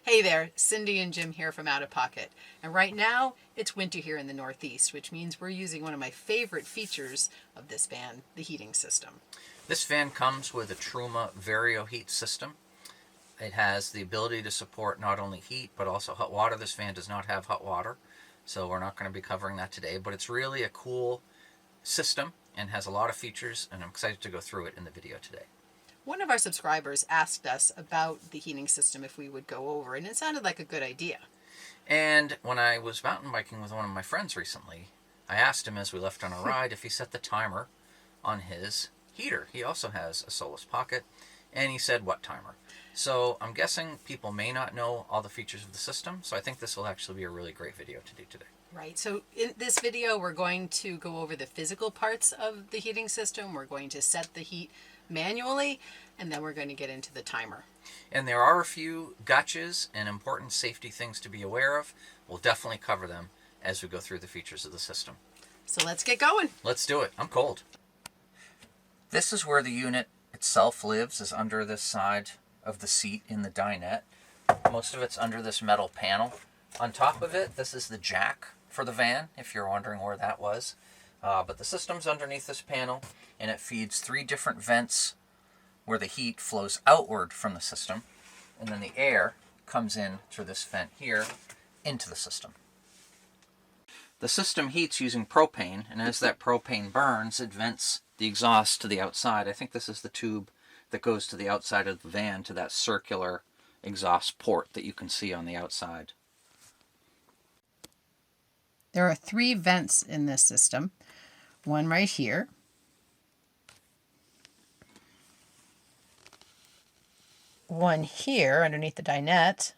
Hey there, Cindy and Jim here from OUTAPocket. And right now, it's winter here in the Northeast, which means we're using one of my favorite features of this van, the heating system. This fan comes with a Truma VarioHeat system. It has the ability to support not only heat, but also hot water. This fan does not have hot water, so we're not going to be covering that today, but it's really a cool system and has a lot of features, and I'm excited to go through it in the video today. One of our subscribers asked us about the heating system if we would go over, and it sounded like a good idea. And when I was mountain biking with one of my friends recently, I asked him as we left on a ride if he set the timer on his heater. He also has a OUTAPocket, and he said, what timer? So I'm guessing people may not know all the features of the system, so I think this will actually be a really great video to do today. Right, so in this video we're going to go over the physical parts of the heating system. We're going to set the heat manually, and then we're going to get into the timer. And there are a few gotchas and important safety things to be aware of. We'll definitely cover them as we go through the features of the system. So let's get going. Let's do it. I'm cold. This is where the unit itself lives, is under this side of the seat in the dinette. Most of it's under this metal panel. On top of it, this is the jack for the van, if you're wondering where that was. But the system's underneath this panel, and it feeds 3 different vents where the heat flows outward from the system, and then the air comes in through this vent here into the system. The system heats using propane, and as that propane burns, it vents the exhaust to the outside. I think this is the tube that goes to the outside of the van, to that circular exhaust port that you can see on the outside. There are 3 vents in this system. One right here. One here underneath the dinette.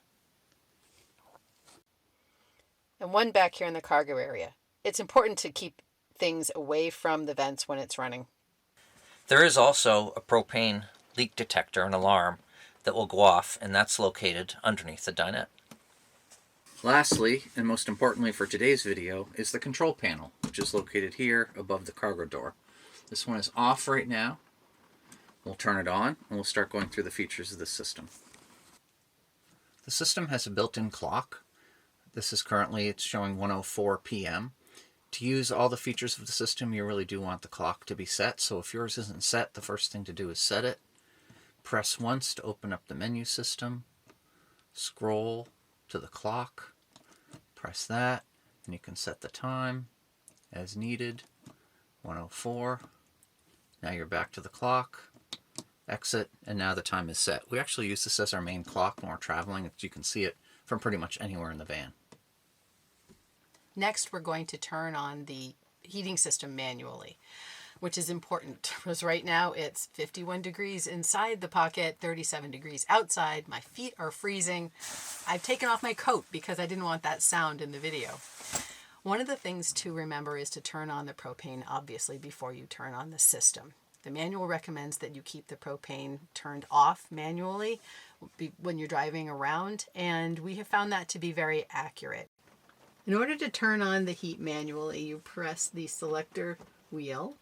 And one back here in the cargo area. It's important to keep things away from the vents when it's running. There is also a propane leak detector, an alarm, that will go off, and that's located underneath the dinette. Lastly, and most importantly for today's video, is the control panel, which is located here above the cargo door. This one is off right now. We'll turn it on, and we'll start going through the features of this system. The system has a built-in clock. This is currently, it's showing 1:04 p.m. To use all the features of the system, you really do want the clock to be set. So if yours isn't set, the first thing to do is set it. Press once to open up the menu system. Scroll to the clock. Press that, and you can set the time as needed. 1:04. Now you're back to the clock. Exit, and now the time is set. We actually use this as our main clock when we're traveling. You can see it from pretty much anywhere in the van. Next, we're going to turn on the heating system manually, which is important because right now it's 51 degrees inside the pocket, 37 degrees outside. My feet are freezing. I've taken off my coat because I didn't want that sound in the video. One of the things to remember is to turn on the propane, obviously, before you turn on the system. The manual recommends that you keep the propane turned off manually when you're driving around, and we have found that to be very accurate. In order to turn on the heat manually, you press the selector wheel,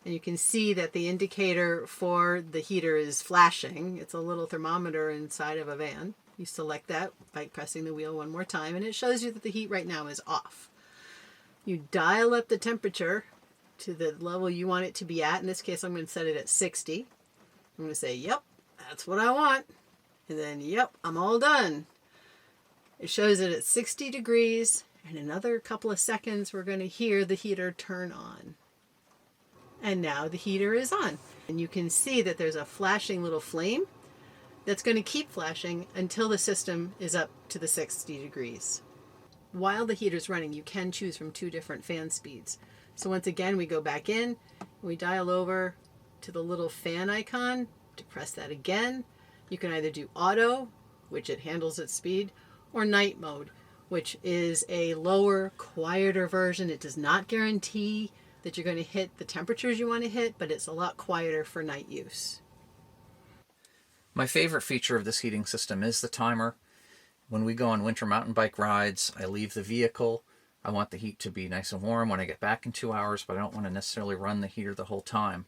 and you can see that the indicator for the heater is flashing. It's a little thermometer inside of a van. You select that by pressing the wheel one more time, and it shows you that the heat right now is off. You dial up the temperature to the level you want it to be at. In this case, I'm going to set it at 60. I'm going to say, yep, that's what I want. And then, yep, I'm all done. It shows it at 60 degrees. In another couple of seconds, we're going to hear the heater turn on. And now the heater is on. And you can see that there's a flashing little flame that's going to keep flashing until the system is up to the 60 degrees. While the heater's running, you can choose from 2 different fan speeds. So once again, we go back in, we dial over to the little fan icon to press that again. You can either do auto, which it handles its speed, or night mode, which is a lower, quieter version. It does not guarantee that you're going to hit the temperatures you want to hit, but it's a lot quieter for night use. My favorite feature of this heating system is the timer. When we go on winter mountain bike rides, I leave the vehicle. I want the heat to be nice and warm when I get back in 2 hours, but I don't want to necessarily run the heater the whole time.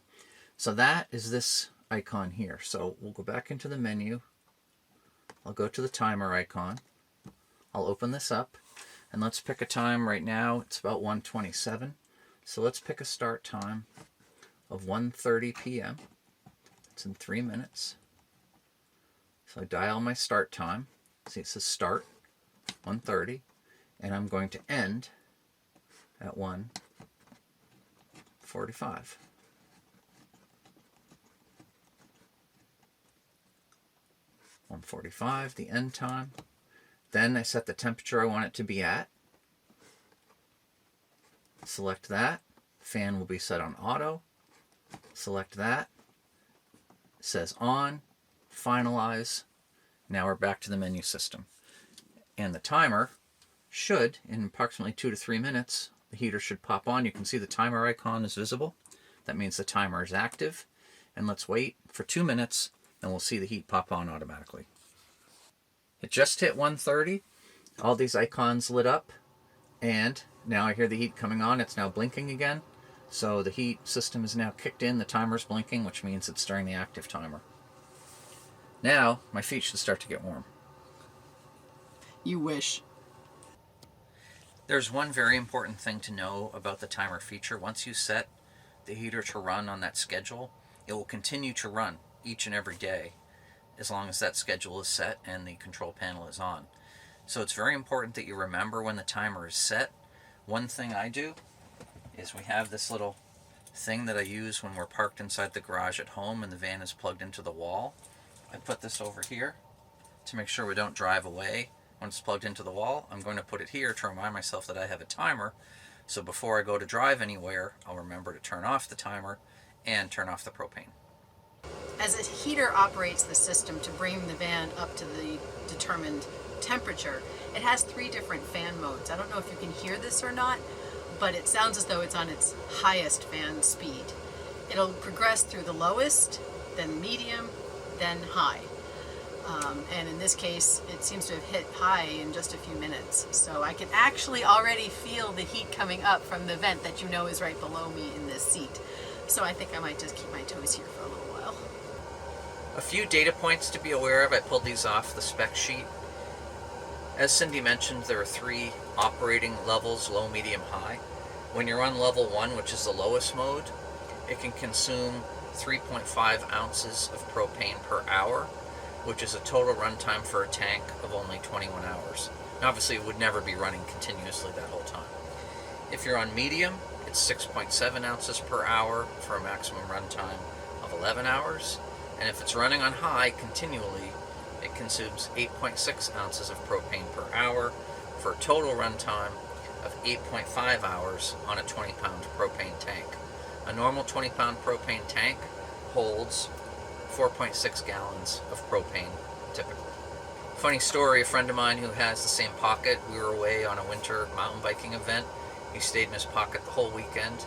So that is this icon here. So we'll go back into the menu. I'll go to the timer icon. I'll open this up, and let's pick a time. Right now it's about 1:27, so let's pick a start time of 1:30 p.m. It's in 3 minutes. So I dial my start time. See, it says start 1:30, and I'm going to end at 1:45. The end time. Then I set the temperature I want it to be at. Select that. Fan will be set on auto. Select that. It says on. Finalize. Now we're back to the menu system. And the timer should, in approximately 2 to 3 minutes, the heater should pop on. You can see the timer icon is visible. That means the timer is active. And let's wait for 2 minutes, and we'll see the heat pop on automatically. It just hit 1:30. All these icons lit up, and now I hear the heat coming on. It's now blinking again. So the heat system is now kicked in. The timer's blinking, which means it's starting the active timer. Now my feet should start to get warm. You wish. There's one very important thing to know about the timer feature. Once you set the heater to run on that schedule, it will continue to run each and every day as long as that schedule is set and the control panel is on. So it's very important that you remember when the timer is set. One thing I do is we have this little thing that I use when we're parked inside the garage at home and the van is plugged into the wall. I put this over here to make sure we don't drive away when it's plugged into the wall. I'm going to put it here to remind myself that I have a timer, so before I go to drive anywhere, I'll remember to turn off the timer and turn off the propane. As a heater operates the system to bring the van up to the determined temperature, it has 3 different fan modes. I don't know if you can hear this or not, but it sounds as though it's on its highest fan speed. It'll progress through the lowest, then medium, then high. And in this case, it seems to have hit high in just a few minutes. So I can actually already feel the heat coming up from the vent that you know is right below me in this seat. So I think I might just keep my toes here for a little while. A few data points to be aware of. I pulled these off the spec sheet. As Cindy mentioned, there are 3 operating levels, low, medium, high. When you're on level 1, which is the lowest mode, it can consume 3.5 ounces of propane per hour, which is a total runtime for a tank of only 21 hours. Now, obviously, it would never be running continuously that whole time. If you're on medium, it's 6.7 ounces per hour for a maximum runtime of 11 hours. And if it's running on high continually, it consumes 8.6 ounces of propane per hour for a total runtime of 8.5 hours on a 20-pound propane tank. A normal 20-pound propane tank holds 4.6 gallons of propane typically. Funny story, a friend of mine who has the same pocket, we were away on a winter mountain biking event. He stayed in his pocket the whole weekend.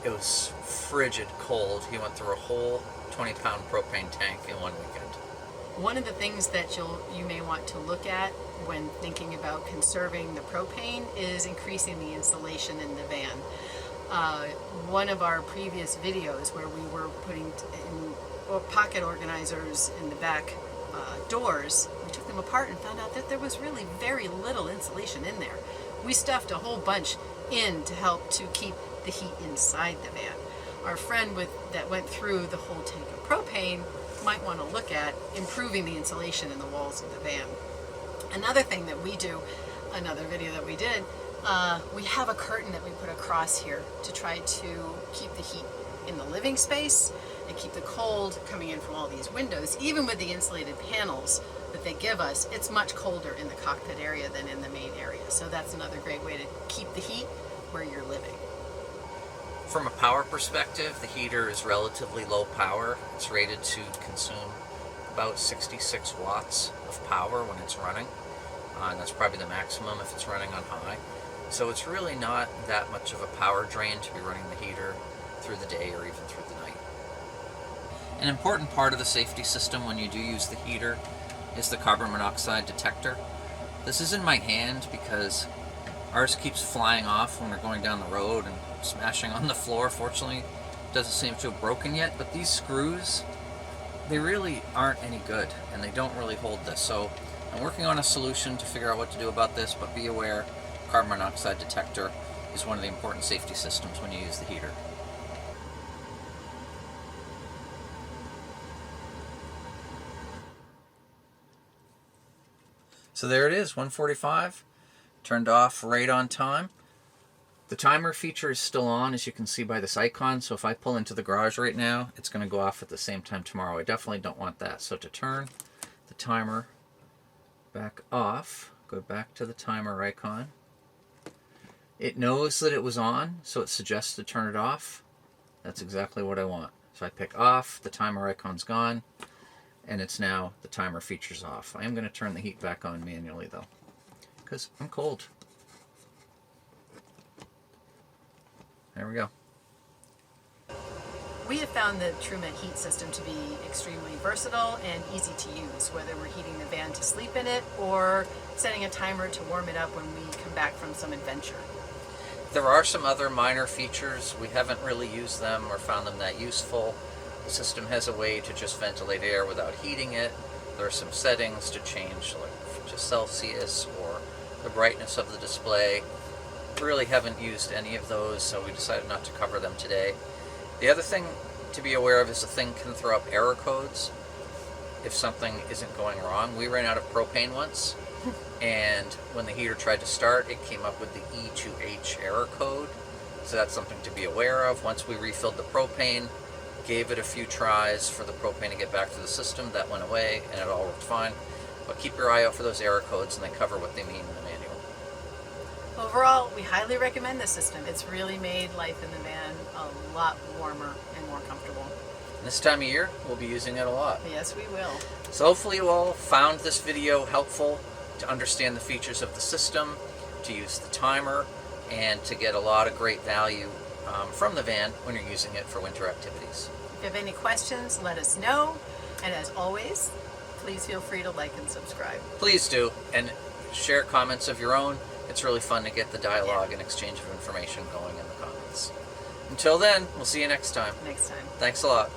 It was frigid cold. He went through a whole 20-pound propane tank in one weekend. One of the things that you may want to look at when thinking about conserving the propane is increasing the insulation in the van. One of our previous videos where we were putting pocket organizers in the back doors, we took them apart and found out that there was really very little insulation in there. We stuffed a whole bunch in to help to keep the heat inside the van. Our friend that went through the whole tank of propane might want to look at improving the insulation in the walls of the van. Another thing that we do, another video that we did, we have a curtain that we put across here to try to keep the heat in the living space and keep the cold coming in from all these windows. Even with the insulated panels that they give us, it's much colder in the cockpit area than in the main area. So that's another great way to keep the heat where you're living. From a power perspective, the heater is relatively low power. It's rated to consume about 66 watts of power when it's running. And that's probably the maximum if it's running on high. So it's really not that much of a power drain to be running the heater through the day or even through the night. An important part of the safety system when you do use the heater is the carbon monoxide detector. This is in my hand because ours keeps flying off when we're going down the road and smashing on the floor. Fortunately, it doesn't seem to have broken yet, but these screws, they really aren't any good and they don't really hold this. So I'm working on a solution to figure out what to do about this, but be aware, carbon monoxide detector is one of the important safety systems when you use the heater. So there it is, 1:45, turned off right on time. The timer feature is still on, as you can see by this icon, so if I pull into the garage right now, it's going to go off at the same time tomorrow. I definitely don't want that. So to turn the timer back off, go back to the timer icon. It knows that it was on, so it suggests to turn it off. That's exactly what I want. So I pick off, the timer icon's gone, and it's now the timer feature's off. I am going to turn the heat back on manually though, because I'm cold. There we go. We have found the Truma heat system to be extremely versatile and easy to use, whether we're heating the van to sleep in it or setting a timer to warm it up when we come back from some adventure. There are some other minor features. We haven't really used them or found them that useful. The system has a way to just ventilate air without heating it. There are some settings to change, like to Celsius or the brightness of the display. We really haven't used any of those, so we decided not to cover them today. The other thing to be aware of is the thing can throw up error codes if something isn't going wrong. We ran out of propane once, and when the heater tried to start, it came up with the E2H error code. So that's something to be aware of. Once we refilled the propane, gave it a few tries for the propane to get back to the system, that went away and it all worked fine. But keep your eye out for those error codes, and they cover what they mean in the manual. Overall, we highly recommend this system. It's really made life in the van a lot warmer and more comfortable. This time of year, we'll be using it a lot. Yes, we will. So hopefully you all found this video helpful to understand the features of the system, to use the timer, and to get a lot of great value from the van when you're using it for winter activities. If you have any questions, let us know. And as always, please feel free to like and subscribe. Please do, and share comments of your own. It's really fun to get the dialogue and exchange of information going in the comments. Until then, we'll see you next time. Next time. Thanks a lot.